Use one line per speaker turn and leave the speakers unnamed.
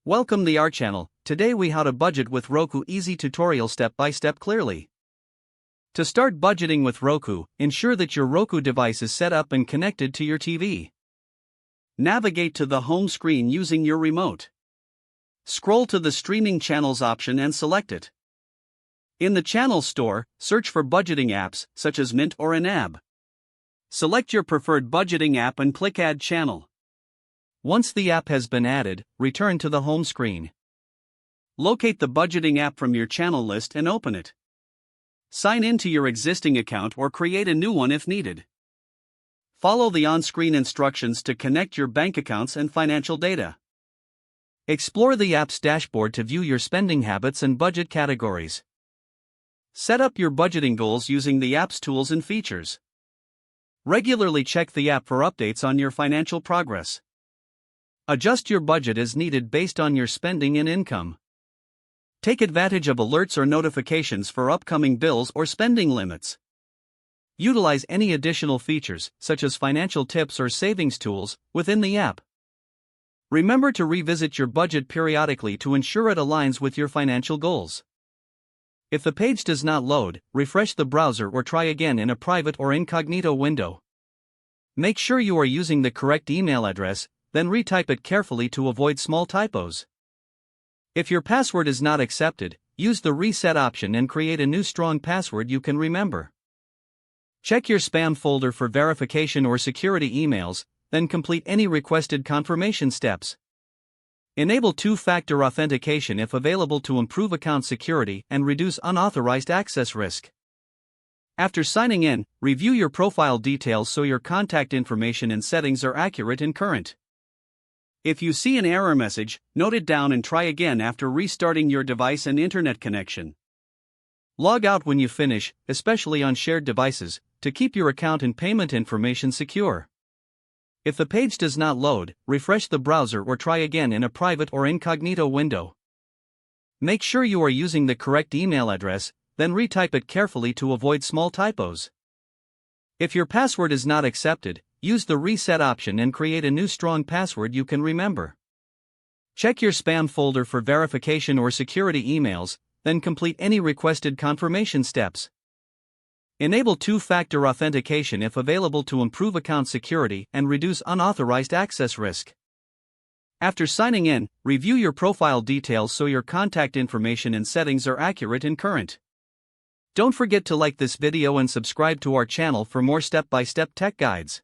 Welcome to our channel. Today we how to budget with Roku easy tutorial step by step clearly. To start budgeting with Roku, ensure that your Roku device is set up and connected to your TV. Navigate to the home screen using your remote. Scroll to the streaming channels option and select it. In the channel store, search for budgeting apps such as Mint or Anab. Select your preferred budgeting app and click Add Channel. Once the app has been added, return to the home screen. Locate the budgeting app from your channel list and open it. Sign in to your existing account or create a new one if needed. Follow the on-screen instructions to connect your bank accounts and financial data. Explore the app's dashboard to view your spending habits and budget categories. Set up your budgeting goals using the app's tools and features. Regularly check the app for updates on your financial progress. Adjust your budget as needed based on your spending and income. Take advantage of alerts or notifications for upcoming bills or spending limits. Utilize any additional features, such as financial tips or savings tools, within the app. Remember to revisit your budget periodically to ensure it aligns with your financial goals. If the page does not load, refresh the browser or try again in a private or incognito window. Make sure you are using the correct email address, then retype it carefully to avoid small typos. If your password is not accepted, use the reset option and create a new strong password you can remember. Check your spam folder for verification or security emails, then complete any requested confirmation steps. Enable two-factor authentication if available to improve account security and reduce unauthorized access risk. After signing in, review your profile details so your contact information and settings are accurate and current. If you see an error message, note it down and try again after restarting your device and internet connection. Log out when you finish, especially on shared devices, to keep your account and payment information secure. If the page does not load, refresh the browser or try again in a private or incognito window. Make sure you are using the correct email address, then retype it carefully to avoid small typos. If your password is not accepted, use the reset option and create a new strong password you can remember. Check your spam folder for verification or security emails, then complete any requested confirmation steps. Enable two-factor authentication if available to improve account security and reduce unauthorized access risk. After signing in, review your profile details so your contact information and settings are accurate and current. Don't forget to like this video and subscribe to our channel for more step-by-step tech guides.